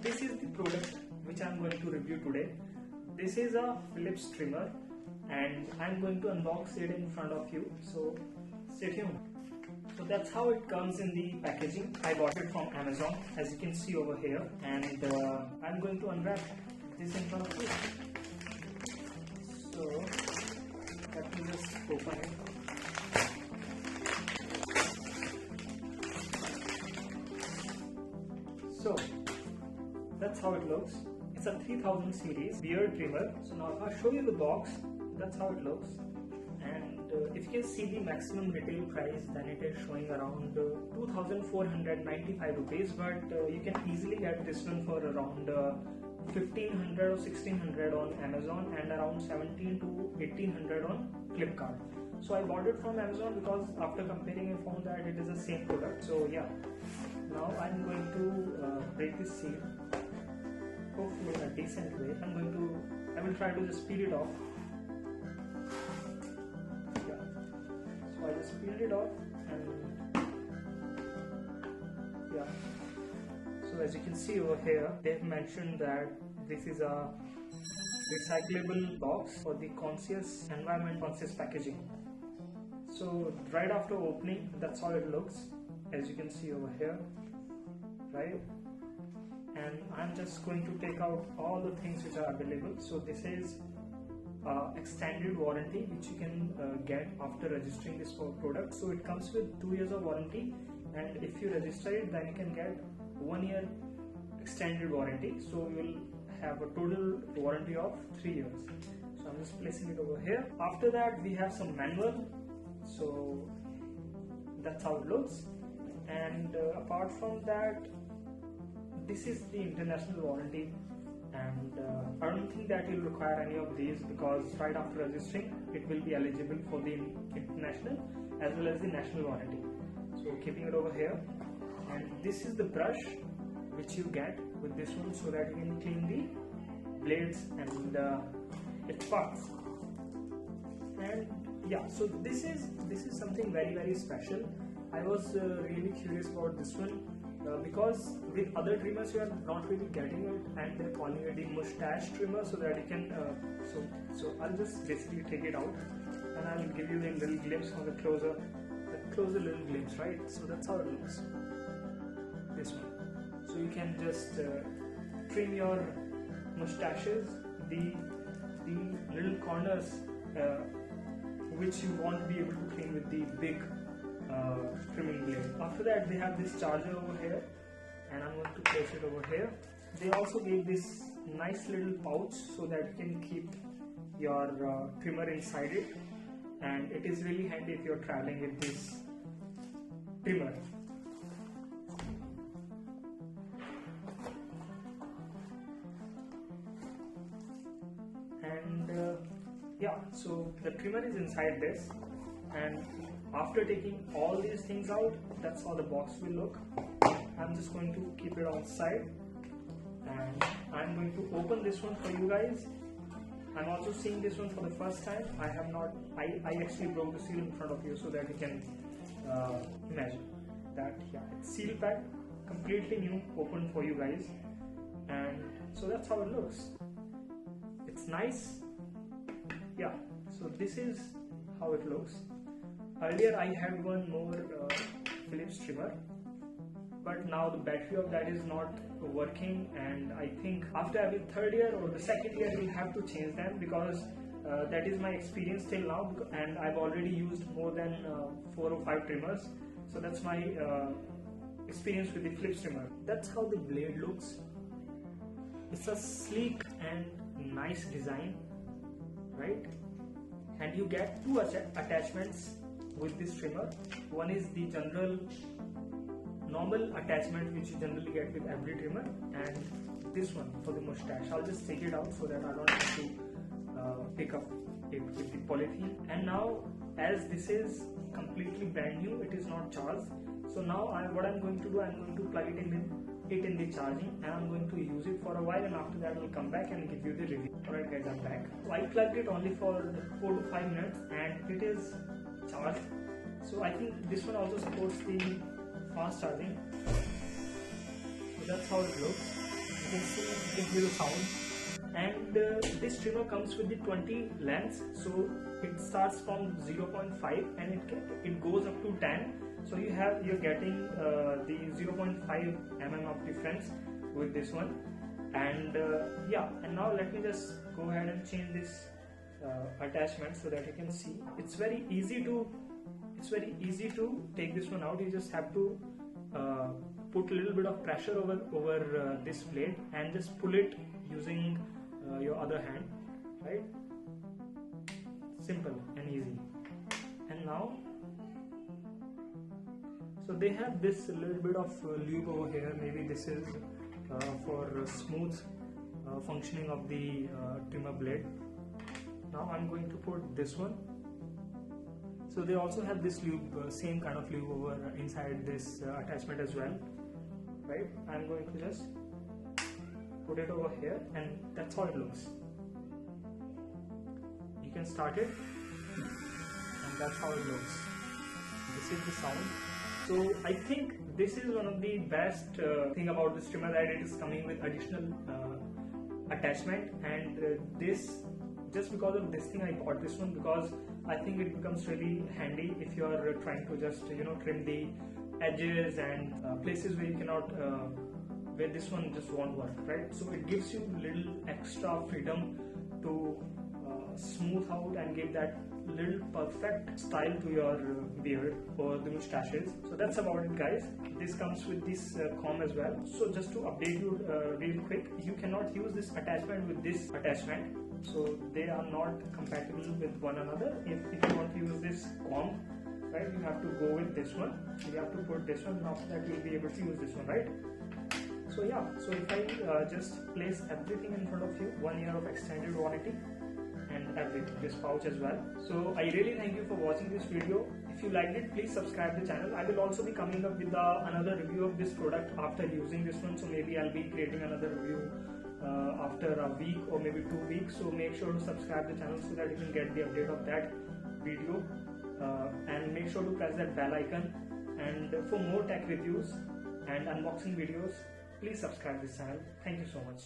this is the product which I am going to review today. This is a Philips trimmer and I am going to unbox it in front of you, so stay tuned. So that's how it comes in the packaging. I bought it from Amazon, as you can see over here, and I'm going to unwrap this in front of you. So let me just open it. So that's how it looks. It's a 3000 series beard trimmer. So now if I show you the box, that's how it looks. And if you can see the maximum retail price, then it is showing around 2495 rupees, but you can easily get this one for around 1500 or 1600 on Amazon and around 17 to 1800 on Flipkart. So I bought it from Amazon because after comparing I found that it is the same product. So yeah, now I'm going to break this seal, hopefully in a decent way. I will try to just speed it off. I just peeled it off, and yeah, so as you can see over here, they have mentioned that this is a recyclable box for the conscious environment, conscious packaging. So right after opening, that's how it looks, as you can see over here, right? And I'm just going to take out all the things which are available. So this is extended warranty which you can get after registering this product. So it comes with 2 years of warranty, and if you register it, then you can get 1 year extended warranty. So you will have a total warranty of 3 years. So I'm just placing it over here. After that, we have some manual. So that's how it looks. And apart from that, this is the international warranty. And I don't think that you'll require any of these, because right after registering it will be eligible for the international as well as the national warranty. So keeping it over here, and this is the brush which you get with this one, so that you can clean the blades and its parts. And yeah, so this is something very special. I was really curious about this one. Because with other trimmers you are not really getting it, and they're calling it the mustache trimmer, so that you can so I'll just basically take it out and I'll give you the little glimpse on the closer little glimpse, right? So that's how it looks, this one. So you can just trim your mustaches, the little corners which you won't be able to clean with the big trimming blade. After that, they have this charger over here, and I'm going to place it over here. They also gave this nice little pouch so that you can keep your trimmer inside it, and it is really handy if you're traveling with this trimmer. And yeah, so the trimmer is inside this, and after taking all these things out, that's how the box will look. I'm just going to keep it on side, and I'm going to open this one for you guys. I'm also seeing this one for the first time. I actually broke the seal in front of you so that you can imagine that. Yeah, it's seal packed, completely new, open for you guys. And so that's how it looks. It's nice. Yeah, so this is how it looks. Earlier I had one more Philips trimmer, but now the battery of that is not working, and I think after every third year or the second year we'll have to change them, because that is my experience till now, and I've already used more than 4 or 5 trimmers. So that's my experience with the Philips trimmer. That's how the blade looks. It's a sleek and nice design, right? And you get 2 attachments with this trimmer. One is the general normal attachment which you generally get with every trimmer, and this one for the mustache. I'll just take it out so that I don't have to pick up it with the polythene. And now, as this is completely brand new, it is not charged. So now what I'm going to do, I'm going to plug it in the charging, and I'm going to use it for a while, and after that I'll come back and give you the review. Alright guys, I'm back. So I plugged it only for 4 to 5 minutes and it is charged. So I think this one also supports the fast charging. So that's how it looks. You can hear the sound. And this trimmer comes with the 20 lengths, so it starts from 0.5 and it goes up to 10. So you're getting the 0.5 mm of difference with this one. And yeah, and now let me just go ahead and change this attachment so that you can see. It's very easy to take this one out. You just have to put a little bit of pressure over this blade and just pull it using your other hand, right? Simple and easy. And now, so they have this little bit of lube over here. Maybe this is for smooth functioning of the trimmer blade. Now I'm going to put this one. So they also have this lube, same kind of lube over inside this attachment as well, right? I'm going to just put it over here, and that's how it looks. You can start it, and that's how it looks. This is the sound. So I think this is one of the best thing about this trimmer, that it is coming with additional attachment, and this, just because of this thing I bought this one, because I think it becomes really handy if you are trying to just trim the edges and places where you cannot where this one just won't work, right? So it gives you little extra freedom to smooth out and give that little perfect style to your beard or the mustaches. So that's about it, guys. This comes with this comb as well. So just to update you real quick, you cannot use this attachment with this attachment. So they are not compatible with one another. If you want to use this comb, right, you have to go with this one. You have to put this one, and after that you'll be able to use this one, right? So yeah, so if I just place everything in front of you, 1 year of extended warranty and everything, this pouch as well. So I really thank you for watching this video. If you liked it, please subscribe the channel. I will also be coming up with another review of this product after using this one. So maybe I'll be creating another review after a week or maybe 2 weeks. So make sure to subscribe the channel so that you can get the update of that video, and make sure to press that bell icon. And for more tech reviews and unboxing videos, please subscribe this channel. Thank you so much.